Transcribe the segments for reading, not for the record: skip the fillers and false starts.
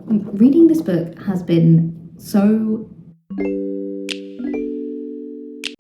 Reading this book has been so...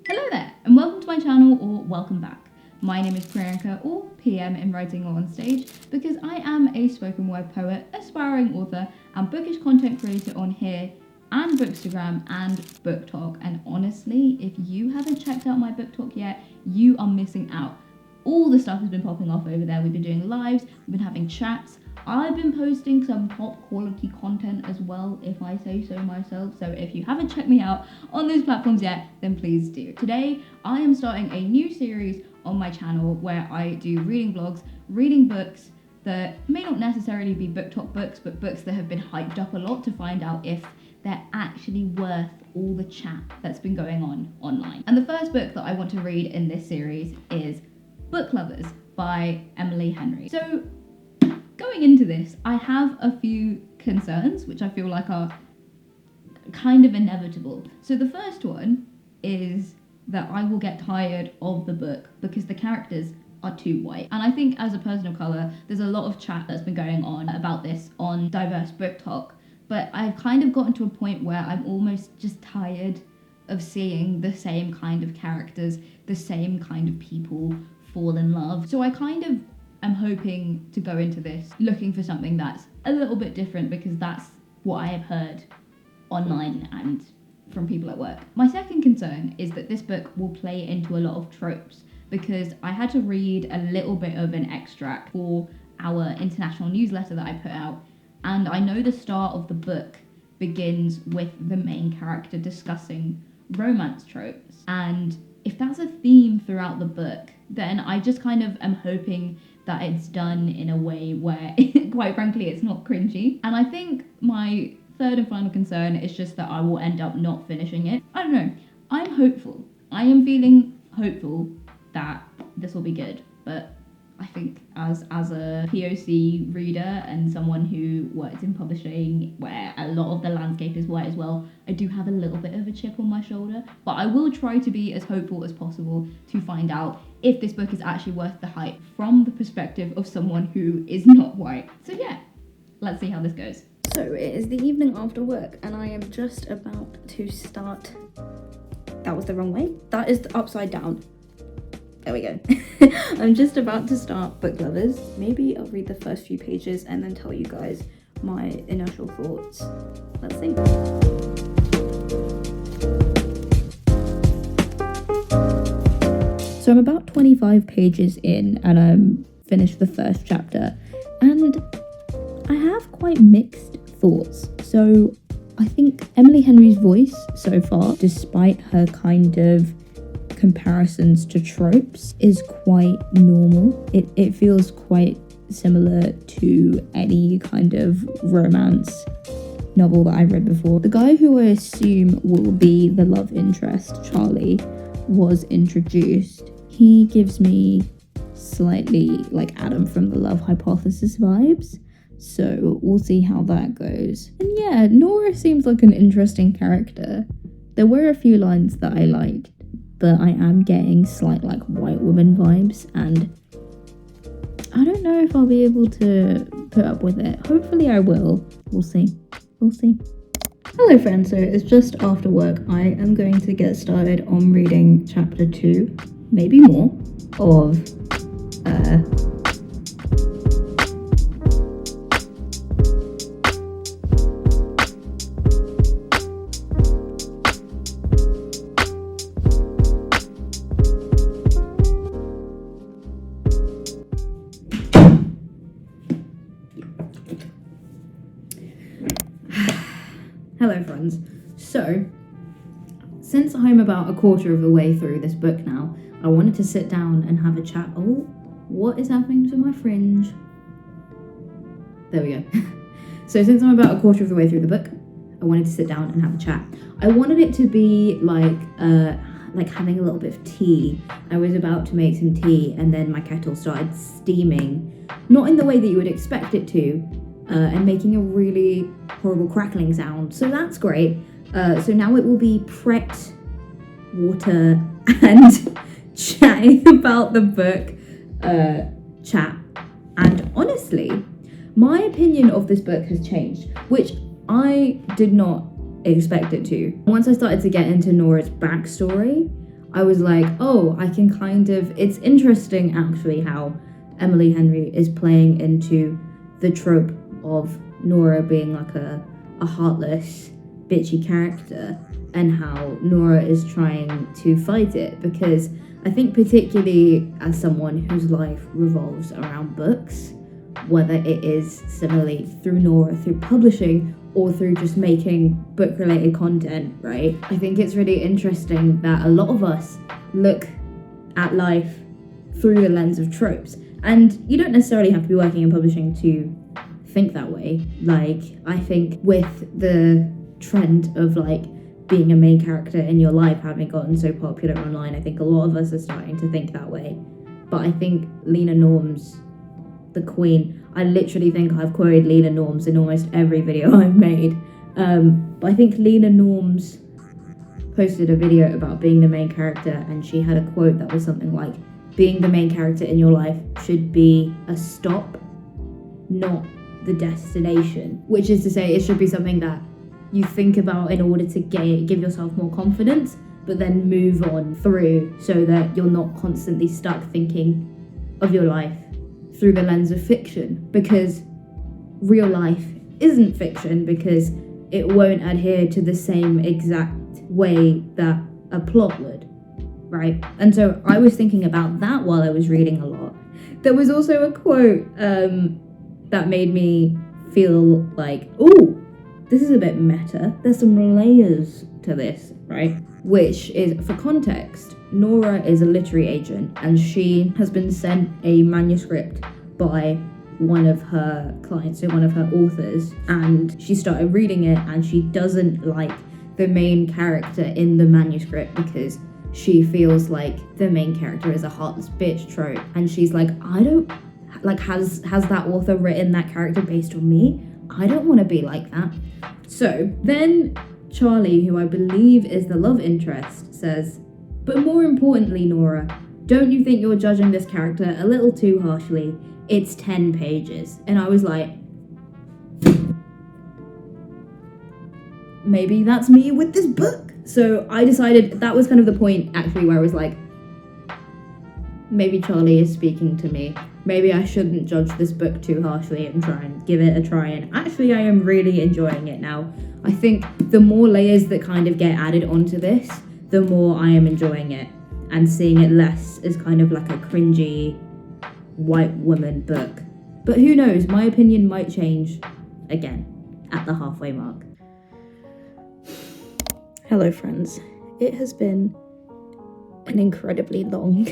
Hello there, and welcome to my channel, or welcome back. My name is Priyanka, or PM in writing or on stage, because I am a spoken word poet, aspiring author, and bookish content creator on here, and Bookstagram, and BookTok. And honestly, if you haven't checked out my BookTok yet, you are missing out. All the stuff has been popping off over there. We've been doing lives, we've been having chats. I've been posting some top quality content as well, if I say so myself. So if you haven't checked me out on those platforms yet, then please do. Today, I am starting a new series on my channel where I do reading vlogs, reading books that may not necessarily be BookTok books, but books that have been hyped up a lot to find out if they're actually worth all the chat that's been going on online. And the first book that I want to read in this series is Book Lovers by Emily Henry. So going into this, I have a few concerns, which I feel like are kind of inevitable. So the first one is that I will get tired of the book because the characters are too white. And I think as a person of colour, there's a lot of chat that's been going on about this on diverse BookTok, but I've kind of gotten to a point where I'm almost just tired of seeing the same kind of characters, the same kind of people fall in love. So I kind of am hoping to go into this looking for something that's a little bit different, because that's what I have heard online and from people at work. My second concern is that this book will play into a lot of tropes, because I had to read a little bit of an extract for our international newsletter that I put out, and I know the start of the book begins with the main character discussing romance tropes, and if that's a theme throughout the book, then I just kind of am hoping that it's done in a way where, quite frankly, it's not cringy. And I think my third and final concern is just that I will end up not finishing it. I don't know. I'm hopeful. I am feeling hopeful that this will be good. But I think as a POC reader and someone who works in publishing where a lot of the landscape is white as well, I do have a little bit of a chip on my shoulder. But I will try to be as hopeful as possible to find out if this book is actually worth the hype from the perspective of someone who is not white. So yeah, let's see how this goes. So it is the evening after work and I am just about to start... That was the wrong way. That is the upside down. There we go. I'm just about to start Book Lovers. Maybe I'll read the first few pages and then tell you guys my initial thoughts. Let's see. So I'm about 25 pages in and I'm finished the first chapter, and I have quite mixed thoughts. So I think Emily Henry's voice so far, despite her kind of comparisons to tropes, is quite normal. It feels quite similar to any kind of romance novel that I've read before. The guy who I assume will be the love interest, Charlie, was introduced. He gives me slightly like Adam from the Love Hypothesis vibes, so we'll see how that goes. And yeah, Nora seems like an interesting character. There were a few lines that I liked, but I am getting slight like white woman vibes, and I don't know if I'll be able to put up with it. Hopefully I will. We'll see. We'll see. Hello friends, so it's just after work. I am going to get started on reading chapter 2, maybe more, of Hello friends. So, since I'm about a quarter of the way through this book now, I wanted to sit down and have a chat. Oh, what is happening to my fringe? There we go. So since I'm about a quarter of the way through the book, I wanted to sit down and have a chat. I wanted it to be like having a little bit of tea. I was about to make some tea and then my kettle started steaming, not in the way that you would expect it to, and making a really horrible crackling sound. So that's great. So now it will be pret, water, and chatting about the book chat. And honestly, my opinion of this book has changed, which I did not expect it to. Once I started to get into Nora's backstory, I was like, oh, I can it's interesting actually how Emily Henry is playing into the trope of Nora being like a heartless, bitchy character, and how Nora is trying to fight it, because I think particularly as someone whose life revolves around books, whether it is similarly through Nora, through publishing, or through just making book-related content, right? I think it's really interesting that a lot of us look at life through the lens of tropes. And you don't necessarily have to be working in publishing to think that way. Like, I think with the trend of like being a main character in your life having gotten so popular online, I think a lot of us are starting to think that way. But I think Lena Norm's the queen. I literally think I've quoted Lena Norms in almost every video I've made. But I think Lena Norms posted a video about being the main character, and she had a quote that was something like, being the main character in your life should be a stop, not the destination. Which is to say, it should be something that you think about in order to give yourself more confidence, but then move on through, so that you're not constantly stuck thinking of your life through the lens of fiction, because real life isn't fiction, because it won't adhere to the same exact way that a plot would, right? And so I was thinking about that while I was reading a lot. There was also a quote that made me feel like, oh, this is a bit meta. There's some layers to this, right? Which is, for context, Nora is a literary agent, and she has been sent a manuscript by one of her clients, so one of her authors, and she started reading it, and she doesn't like the main character in the manuscript because she feels like the main character is a heartless bitch trope, and she's like, I don't, like, has that author written that character based on me? I don't want to be like that. So then Charlie, who I believe is the love interest, says, but more importantly, Nora, don't you think you're judging this character a little too harshly? It's 10 pages. And I was like, maybe that's me with this book. So I decided that was kind of the point actually where I was like, maybe Charlie is speaking to me. Maybe I shouldn't judge this book too harshly and try and give it a try. And actually I am really enjoying it now. I think the more layers that kind of get added onto this, the more I am enjoying it and seeing it less as kind of like a cringy white woman book. But who knows, my opinion might change again at the halfway mark. Hello friends, it has been an incredibly long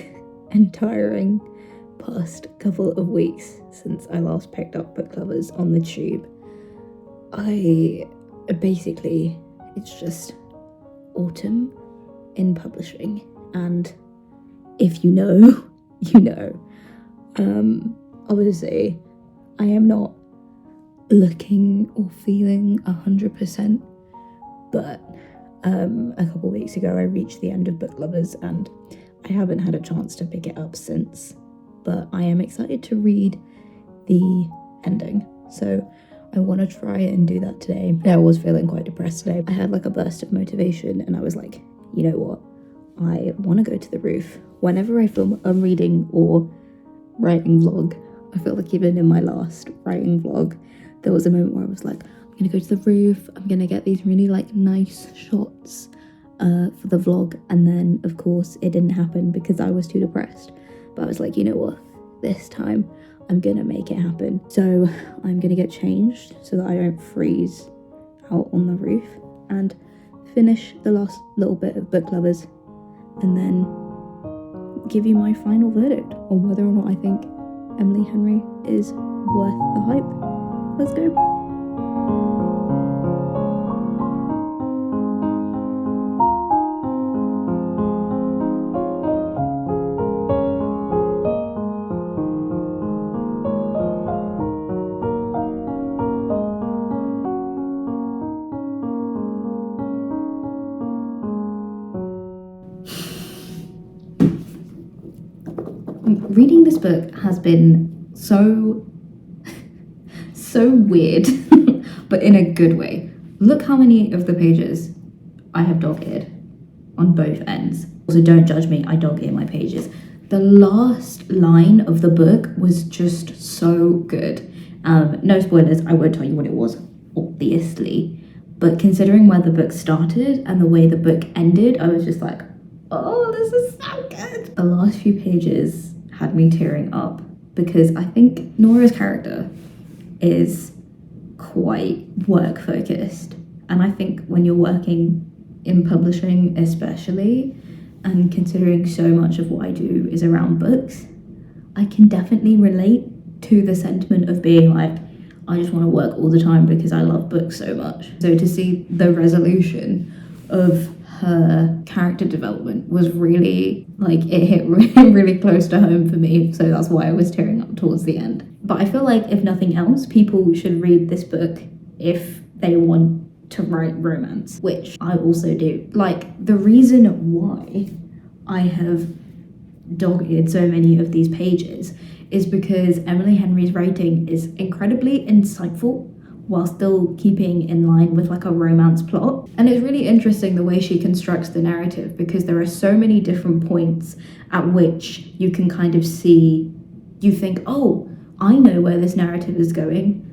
and tiring past couple of weeks since I last picked up book covers on the tube. It's just autumn in publishing, and if you know, you know. Obviously, I am not looking or feeling 100%, but a couple weeks ago I reached the end of Book Lovers and I haven't had a chance to pick it up since, but I am excited to read the ending, so I want to try and do that today. I was feeling quite depressed today. I had like a burst of motivation and I was like, you know what, I want to go to the roof. Whenever I film a reading or writing vlog, I feel like even in my last writing vlog, there was a moment where I was like, I'm gonna go to the roof, I'm gonna get these really like nice shots for the vlog, and then of course it didn't happen because I was too depressed. But I was like, you know what, this time I'm gonna make it happen. So I'm gonna get changed so that I don't freeze out on the roof and finish the last little bit of Book Lovers, and then give you my final verdict on whether or not I think Emily Henry is worth the hype. Let's go. Reading this book has been so so weird, but in a good way. Look how many of the pages I have dog-eared on both ends. Also, don't judge me, I dog-ear my pages. The last line of the book was just so good. No spoilers, I won't tell you what it was, obviously. But considering where the book started and the way the book ended, I was just like, oh, this is so good. The last few pages had me tearing up because I think Nora's character is quite work focused. And I think when you're working in publishing especially, and considering so much of what I do is around books, I can definitely relate to the sentiment of being like, I just want to work all the time because I love books so much. So to see the resolution of her character development was really, like, it hit really close to home for me. So that's why I was tearing up towards the end. But I feel like if nothing else, people should read this book if they want to write romance, which I also do. Like, the reason why I have dog-eared so many of these pages is because Emily Henry's writing is incredibly insightful while still keeping in line with like a romance plot. And it's really interesting the way she constructs the narrative, because there are so many different points at which you can kind of see, you think, oh, I know where this narrative is going.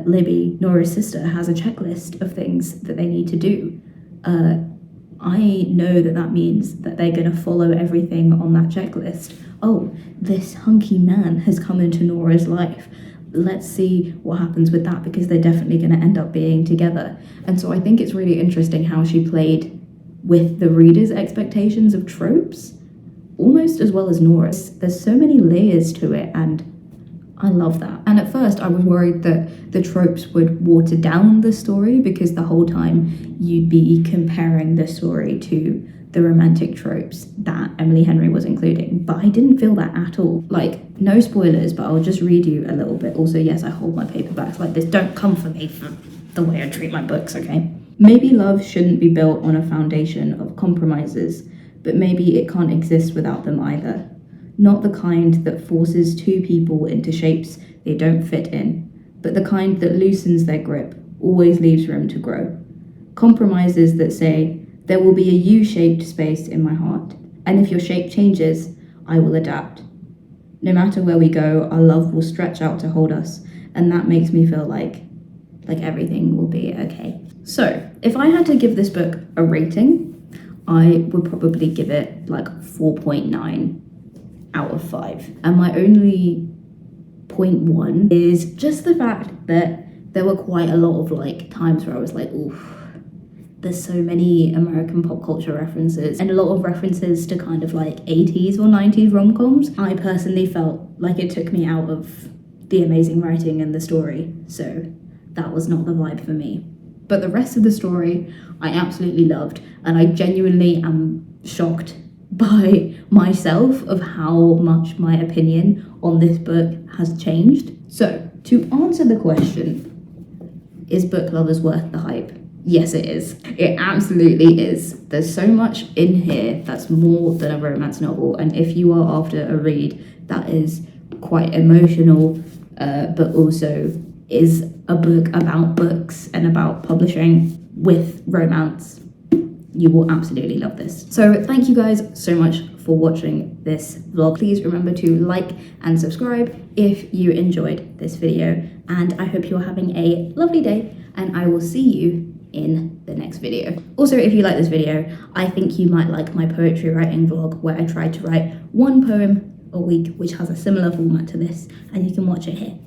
Libby, Nora's sister, has a checklist of things that they need to do. I know that means that they're going to follow everything on that checklist. Oh, this hunky man has come into Nora's life. Let's see what happens with that, because they're definitely going to end up being together. And so I think it's really interesting how she played with the reader's expectations of tropes, almost as well as Nora's. There's so many layers to it, and I love that. And at first I was worried that the tropes would water down the story, because the whole time you'd be comparing the story to the romantic tropes that Emily Henry was including. But I didn't feel that at all. Like, no spoilers, but I'll just read you a little bit. Also, yes, I hold my paperbacks like this. Don't come for me for the way I treat my books, okay? Maybe love shouldn't be built on a foundation of compromises, but maybe it can't exist without them either. Not the kind that forces two people into shapes they don't fit in, but the kind that loosens their grip, always leaves room to grow. Compromises that say, there will be a U-shaped space in my heart, and if your shape changes, I will adapt. No matter where we go, our love will stretch out to hold us, and that makes me feel like everything will be okay. So, if I had to give this book a rating, I would probably give it like 4.9 out of 5. And my only 0.1 is just the fact that there were quite a lot of like times where I was like, oof, there's so many American pop culture references and a lot of references to kind of like 80s or 90s rom-coms. I personally felt like it took me out of the amazing writing and the story, so that was not the vibe for me. But the rest of the story I absolutely loved, and I genuinely am shocked by myself of how much my opinion on this book has changed. So, to answer the question, is book lovers worth the hype? Yes, it is. It absolutely is. There's so much in here that's more than a romance novel, and if you are after a read that is quite emotional, but also is a book about books and about publishing with romance, you will absolutely love this. So thank you guys so much for watching this vlog. Please remember to like and subscribe if you enjoyed this video, and I hope you're having a lovely day, and I will see you in the next video. Also, if you like this video, I think you might like my poetry writing vlog where I tried to write one poem a week which has a similar format to this, and you can watch it here.